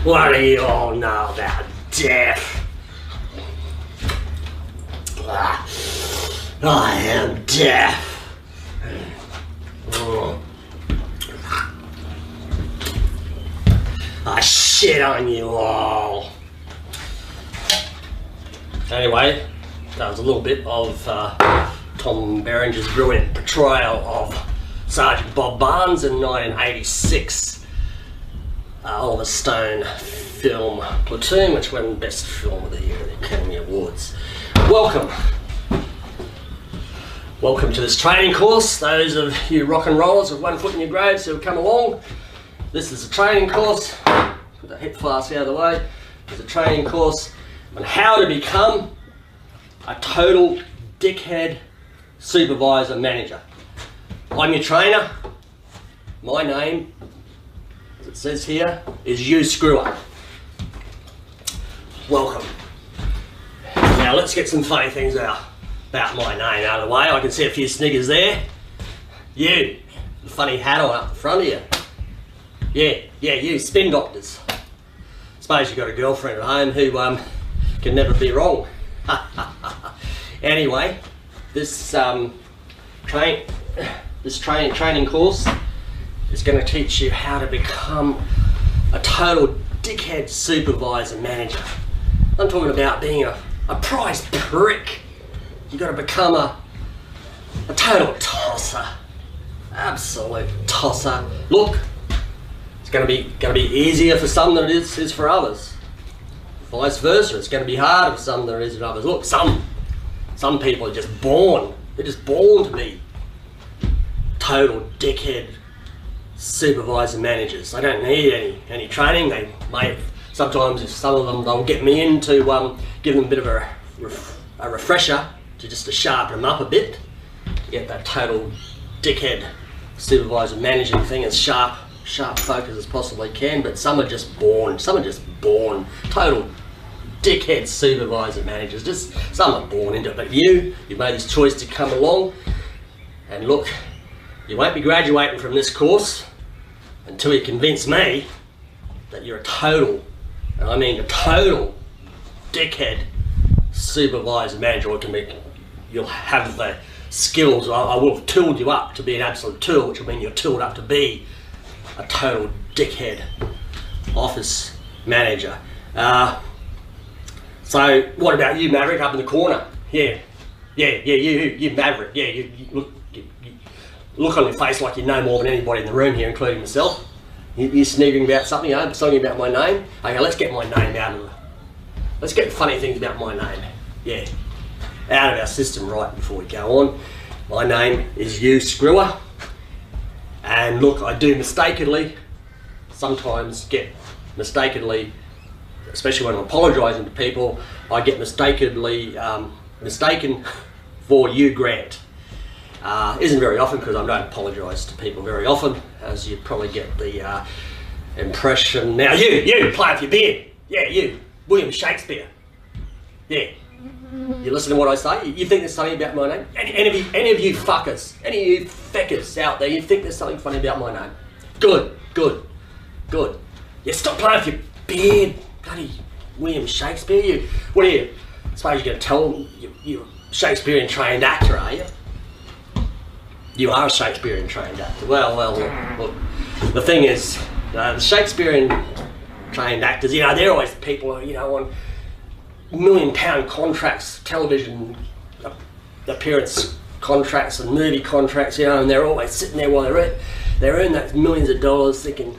What do you all know about death? I am death. I shit on you all. Anyway, that was a little bit of Tom Berenger's brilliant portrayal of Sergeant Bob Barnes in 1986 Oliver Stone film Platoon, which won Best Film of the Year at the Academy Awards. Welcome to this training course. Those of you rock and rollers with one foot in your graves who have come along, this is a training course. Put the hip flask out of the way. It's a training course on how to become a total dickhead supervisor manager. I'm your trainer. My name, as it says here, is Hugh Screwer. Welcome. Now let's get some funny things out about my name out of the way. I can see a few sniggers there. You, the funny hat on up the front of you. Yeah, you, spin doctors. Suppose you've got a girlfriend at home who can never be wrong. Anyway, this training course is going to teach you how to become a total dickhead supervisor manager. I'm talking about being a prize prick. You've got to become a total tosser, absolute tosser. Look, it's going to be easier for some than it is for others. Vice versa, it's going to be harder for some than it is for others. Look, some people are just born. They're just born to be total dickhead supervisor managers. They don't need any training. They may sometimes, if some of them, they'll get me in to give them a bit of a refresher to sharpen them up a bit, to get that total dickhead supervisor managing thing as sharp focus as possibly can. But some are just born total dickhead supervisor managers. Just some are born into it. But you've made this choice to come along, and look, you won't be graduating from this course until you convince me that you're a total, and I mean a total dickhead supervisor manager. Or you'll have the skills. I will have tooled you up to be an absolute tool, which will mean you're tooled up to be a total dickhead office manager. So what about you, Maverick, up in the corner? Yeah, you Maverick. Yeah, you look on your face like you know more than anybody in the room here, including myself. You're sniggering about something, something about my name. Okay, let's get my name out of it. Let's get funny things about my name. Yeah, out of our system right before we go on. My name is Hugh Screwer. And look, I do sometimes get mistaken for Hugh Grant. Isn't very often, because I don't apologise to people very often, as you probably get the impression. Now you play with your beard. Yeah, you, William Shakespeare. Yeah, you listen to what I say. You think there's something about my name? Any of you fuckers, any of you feckers out there, you think there's something funny about my name? Good. Yeah, stop playing with your beard, bloody William Shakespeare. What are you? I suppose you're going to tell them you're a Shakespearean trained actor, are you? You are a Shakespearean trained actor. Well, look, the thing is, the Shakespearean trained actors, they're always people, on £1 million contracts, television appearance contracts and movie contracts, and they're always sitting there while they earn those millions of dollars thinking,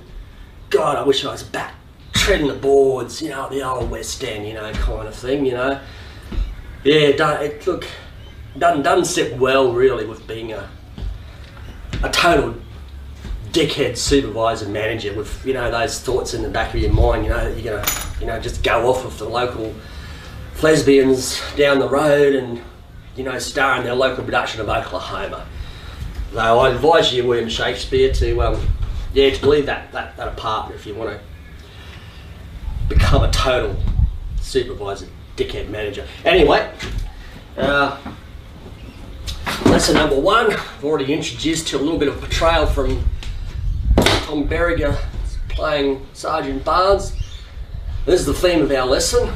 God, I wish I was back treading the boards, the old West End, kind of thing, Yeah, it doesn't sit well really with being a total dickhead supervisor manager with those thoughts in the back of your mind, that you're gonna just go off with the local lesbians down the road and star in their local production of Oklahoma. Though I advise you, William Shakespeare, to leave that apart if you want to become a total supervisor dickhead manager. Anyway, lesson number one, I've already introduced to a little bit of portrayal from Tom Berenger playing Sergeant Barnes. This is the theme of our lesson.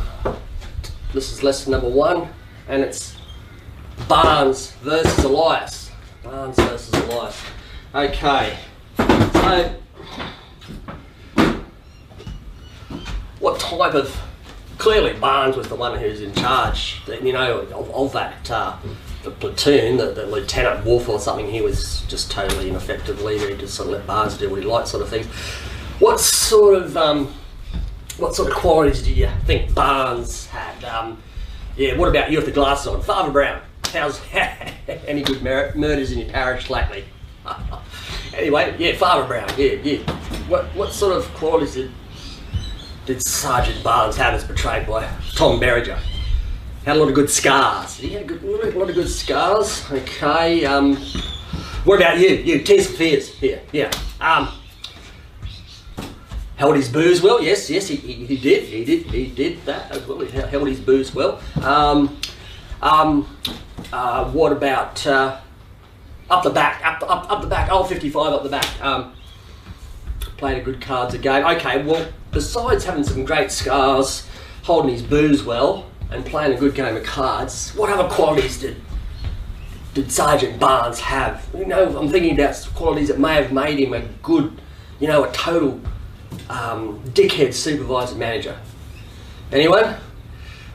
This is lesson number 1, and it's Barnes versus Elias. Barnes versus Elias. Okay, so what type of, clearly Barnes was the one who's in charge, you know, of that, the platoon, the Lieutenant Wolf or something. He was just totally ineffective leader. He just sort of let Barnes do what he liked, sort of things. What sort of qualities do you think Barnes had? Yeah, what about you with the glasses on? Father Brown, how's any good murders in your parish lately? Anyway, yeah, Father Brown, yeah. What sort of qualities did Sergeant Barnes have as portrayed by Tom Berringer? Had a lot of good scars. He had a lot of good scars. Okay. What about you? You, Tears for Fears. Yeah. Held his booze well. Yes, he did. He did that as well. He held his booze well. What about up the back? Up the back. Oh, 55 up the back. Played a good cards game. Okay. Well, besides having some great scars, holding his booze well, and playing a good game of cards, what other qualities did Sergeant Barnes have? You know, I'm thinking about qualities that may have made him a good, you know, a total dickhead supervisor manager. Anyone?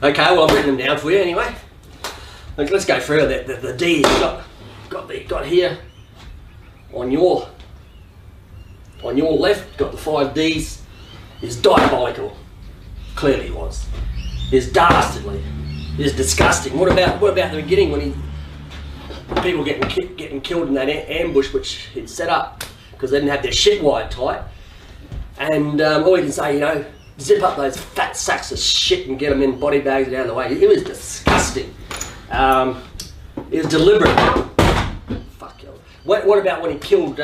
Okay, well, I've written them down for you anyway. Let's go through the D got here on your left. Got the 5 Ds. Is diabolical. Clearly, he was. Is dastardly. Is disgusting. What about the beginning when people getting killed in that ambush which he'd set up because they didn't have their shit wired tight, and all you can say, you know, zip up those fat sacks of shit and get them in body bags and out of the way. It was disgusting. It was deliberate. Fuck you. What about when he killed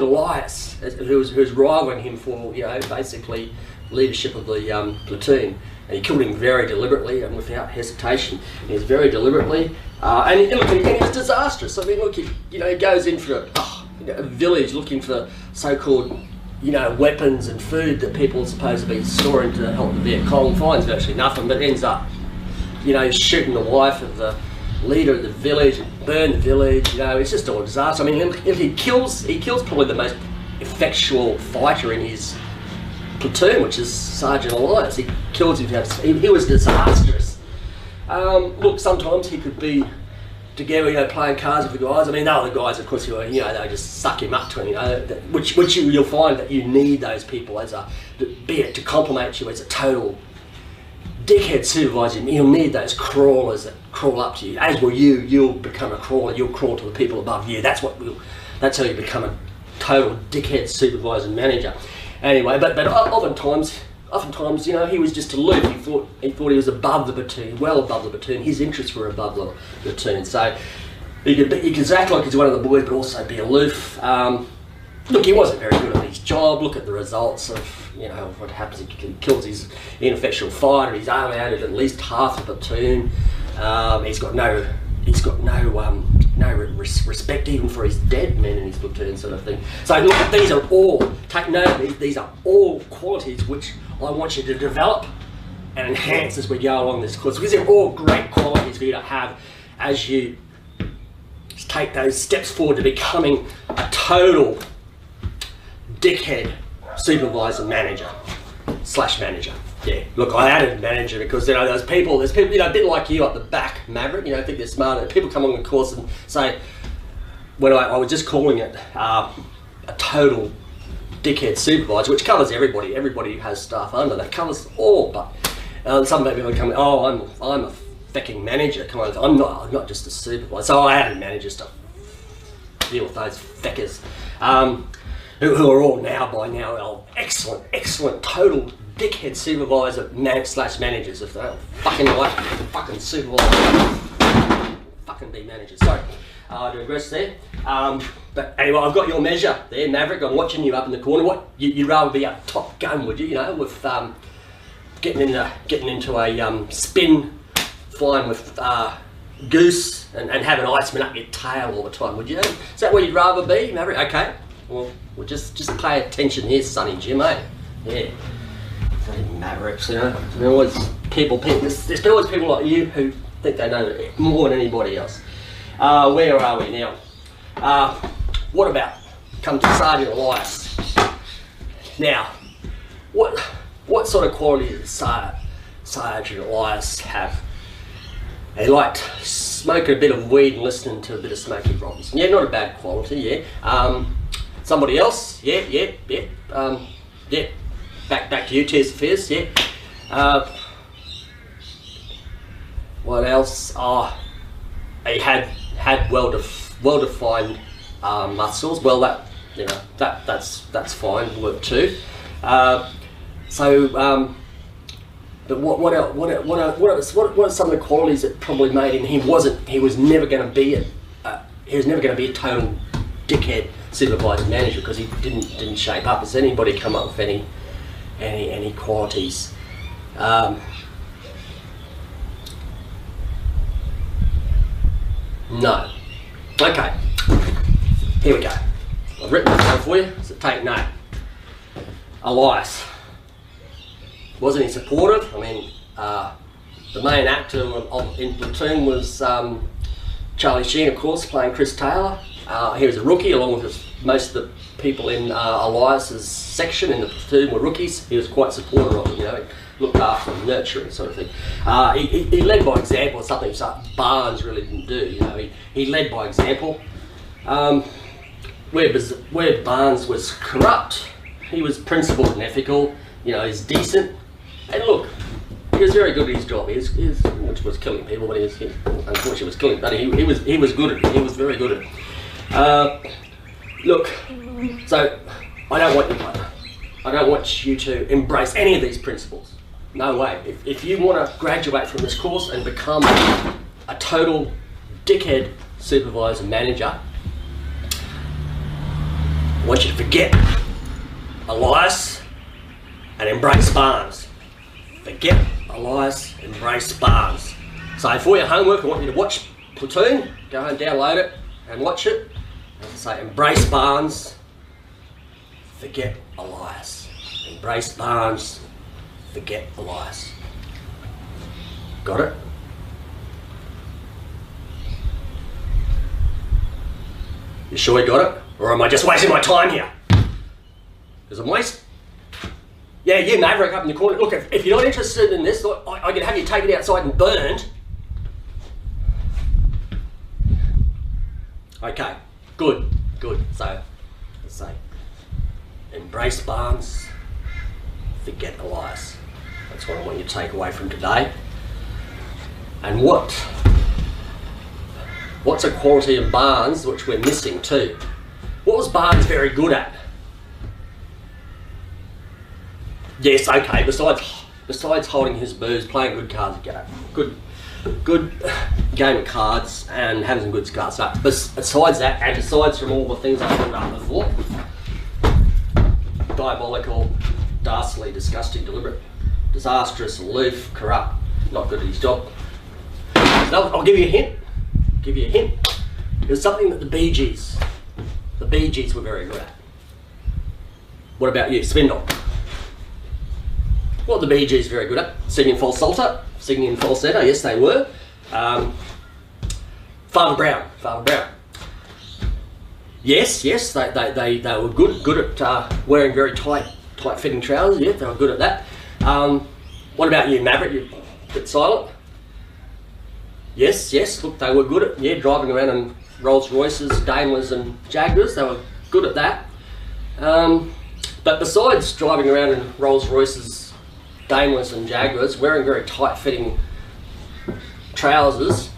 Elias, who was rivaling him for, you know, basically leadership of the platoon, and he killed him very deliberately and without hesitation. He was very deliberately, and he was disastrous. I mean, look, he goes in for a village looking for so-called, you know, weapons and food that people are supposed to be storing to help the Viet Cong. Finds virtually nothing, but ends up, you know, shooting the wife of the leader of the village, burn the village. You know, it's just all a disaster. I mean, he kills probably the most effectual fighter in his platoon, which is Sergeant Elias. He kills him. He was disastrous. Look, sometimes he could be together, you know, playing cards with the guys. I mean, there are the guys, of course, who are, you know, they just suck him up to him, you know, which you'll find that you need those people as be it to compliment you as a total dickhead supervisor. You'll need those crawlers that crawl up to you, as will you. You'll become a crawler. You'll crawl to the people above you. That's how you become a total dickhead supervisor and manager. Anyway, but oftentimes, you know, he was just aloof. He thought he was above the platoon, well above the platoon. His interests were above the platoon. So he could act like he's one of the boys, but also be aloof. Look, he wasn't very good at his job. Look at the results of, you know, what happens. He kills his ineffectual fighter. He's alienated at least half the platoon. He's got no respect even for his dead men in his platoon, sort of thing. So look, these are all, take note of these are all qualities which I want you to develop and enhance as we go along this course, because they're all great qualities for you to have as you take those steps forward to becoming a total dickhead supervisor manager / manager. Yeah, look, I added manager because, you know, there's people, you know, a bit like you up the back, Maverick, you know, think they're smarter. People come on the course and say, when I was just calling it a total dickhead supervisor, which covers everybody. Everybody has staff under that, covers all. But some people come, oh, I'm a fucking manager. Come on, I'm not just a supervisor. So I added managers to deal with those feckers, who are all by now excellent total dickhead supervisor / managers. If they don't fucking like fucking supervisor, fucking be managers. Sorry, I digress there. But anyway, I've got your measure there, Maverick. I'm watching you up in the corner. What you'd rather be a Top Gun, would you? You know, with getting into a spin, flying with goose, and having Iceman up your tail all the time, would you? Is that where you'd rather be, Maverick? Okay. Well, we'll just pay attention here, Sonny Jim, eh? Yeah. Mavericks, you know. There's always there's always people like you who think they know it more than anybody else. Where are we now? What about come to Sergeant Elias? Now, what sort of qualities does Sergeant Elias have? He liked smoking a bit of weed and listening to a bit of Smokey Robinson. Yeah, not a bad quality, yeah. Somebody else? Yeah. Back to you, Tears for Fears, yeah. What else? He had well-defined muscles. Well, that's fine. Work too. But what are some of the qualities that probably made him? He was never going to be a total dickhead supervising manager because he didn't shape up. Has anybody come up with any qualities? No. Okay. Here we go. I've written it down for you, so take note. Elias. Wasn't he supportive? I mean, the main actor in Platoon was Charlie Sheen, of course, playing Chris Taylor. He was a rookie, along with most of the people in Elias's section in the Platoon were rookies. He was quite supportive of them, you know, looked after them, nurturing sort of thing. He led by example, something Barnes really didn't do, you know. He led by example. Where Barnes was corrupt, he was principled and ethical, you know, he's decent. And look, he was very good at his job. Which was killing people, but he unfortunately was killing. But he was good at it. He was very good at it. Look, so I don't want you to embrace any of these principles. No way. If you want to graduate from this course and become a total dickhead supervisor manager, I want you to forget Elias and embrace Barnes. Forget Elias, embrace Barnes. So for your homework, I want you to watch Platoon, go home, download it and watch it. As I say, embrace Barnes, forget Elias. Embrace Barnes, forget Elias. Got it? You sure you got it? Or am I just wasting my time here? Because I'm wasting. Yeah, you Maverick up in the corner. Look, if you're not interested in this, look, I can have you taken outside and burned. Okay, good. So, let's say, embrace Barnes, forget Elias. That's what I want you to take away from today. And what's a quality of Barnes which we're missing too? What was Barnes very good at? Yes, okay, besides holding his booze, playing good cards, good game of cards and having some good cards. So, besides that, and besides from all the things I put up before, diabolical, dastardly, disgusting, deliberate, disastrous, aloof, corrupt, not good at his job. I'll give you a hint. It was something that the Bee Gees were very good at. What about you, Spindle? What the Bee Gees very good at? Singing falsetto, yes they were. Father Brown. Yes, they were good at wearing very tight fitting trousers. Yeah, they were good at that. What about you, Maverick? You're a bit silent. Yes, look, they were good at driving around in Rolls Royces, Daimlers and Jaguars. They were good at that. But besides driving around in Rolls Royces, Daimlers and Jaguars, wearing very tight-fitting trousers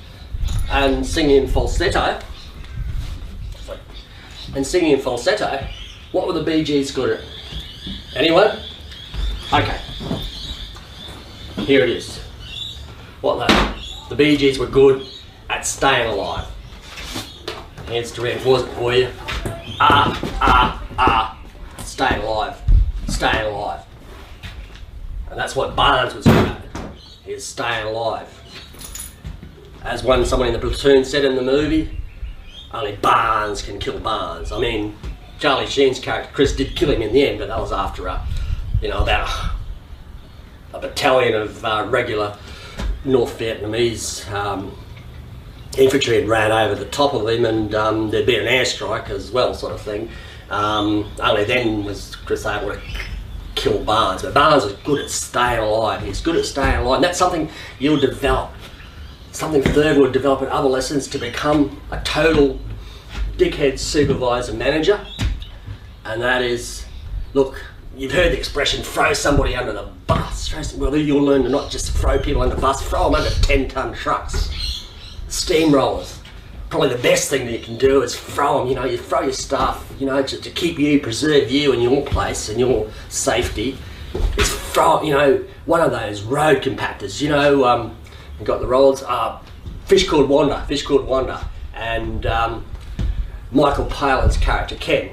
and singing in falsetto, what were the Bee Gees good at? Anyone? Okay. Here it is. The Bee Gees were good at staying alive. Hands to reinforce it for you. Staying alive. And that's what Barnes was good at, is staying alive. As someone in the Platoon said in the movie, only Barnes can kill Barnes. I mean, Charlie Sheen's character, Chris, did kill him in the end, but that was after about a battalion of regular North Vietnamese infantry had ran over the top of him, and there'd been an airstrike as well, sort of thing. Only then was Chris able to kill Barnes, but Barnes is good at staying alive. He's good at staying alive, and that's something you'll develop. Something Thurgood would develop in other lessons, to become a total dickhead supervisor manager. And that is, look, you've heard the expression, throw somebody under the bus. Well, you'll learn to not just throw people under the bus, throw them under 10-ton trucks, steamrollers. Probably the best thing that you can do is throw them, you know, you throw your stuff, you know, to keep you, preserve you and your place and your safety. It's throw, you know, one of those road compactors, you know, you've got the rollers, Fish Called Wanda, and Michael Palin's character, Ken,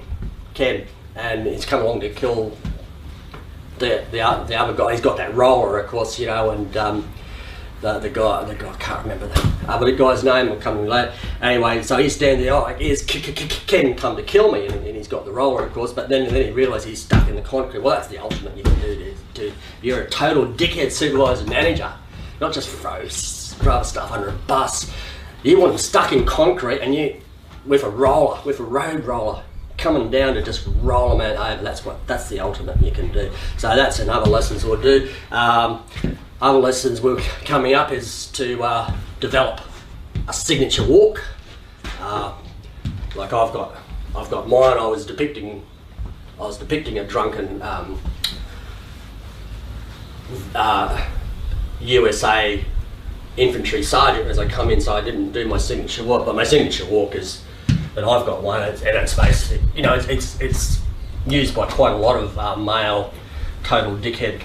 and he's come along to kill the other guy. He's got that roller, of course, you know, and the guy, I can't remember the other guy's name, will come in later. Anyway, so he's standing there, like, here's Ken come to kill me, and he's got the roller, of course, but then he realises he's stuck in the concrete. Well, that's the ultimate you can do. You're a total dickhead supervisor manager, not just throw stuff under a bus. You want them stuck in concrete, and you, with a road roller, coming down to just roll them out over. That's the ultimate you can do. So that's another lessons we'll do. Other lessons we're coming up is to develop a signature walk. Like I've got mine. I was depicting a drunken USA infantry sergeant as I come in, so I didn't do my signature walk. But my signature walk is, and I've got one, and it's basically, you know, it's used by quite a lot of male total dickhead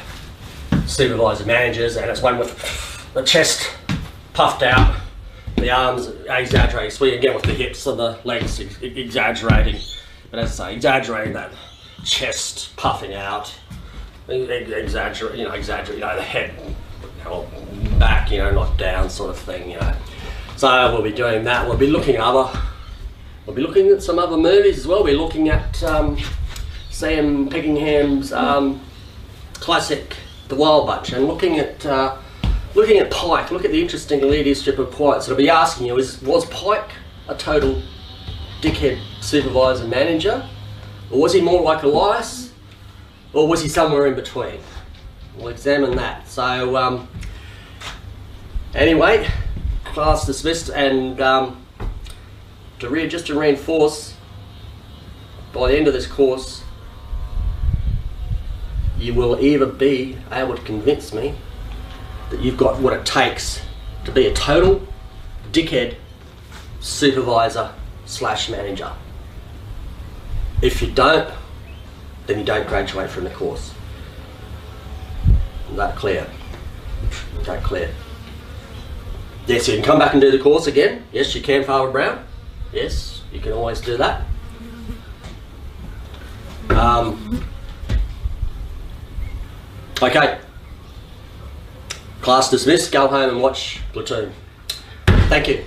supervisor managers, and it's one with the chest puffed out, the arms exaggerating, so again with the hips and the legs exaggerating, but as I say, exaggerating that chest puffing out, exaggerate, you know, the head, you know, back, you know, not down, sort of thing, you know. So we'll be doing that. We'll be looking at some other movies as well. We're looking at Sam Peckingham's classic The Wild Bunch, and looking at Pike. Look at the interesting lead strip of Pike. So I'll be asking you, was Pike a total dickhead supervisor manager, or was he more like Elias, or was he somewhere in between? We'll examine that. So anyway, class dismissed, and just to reinforce, by the end of this course, you will either be able to convince me that you've got what it takes to be a total dickhead supervisor / manager. If you don't, then you don't graduate from the course. Is that clear? Is that clear? Yes, you can come back and do the course again. Yes, you can, Father Brown. Yes, you can always do that. Okay. Class dismissed. Go home and watch Platoon. Thank you.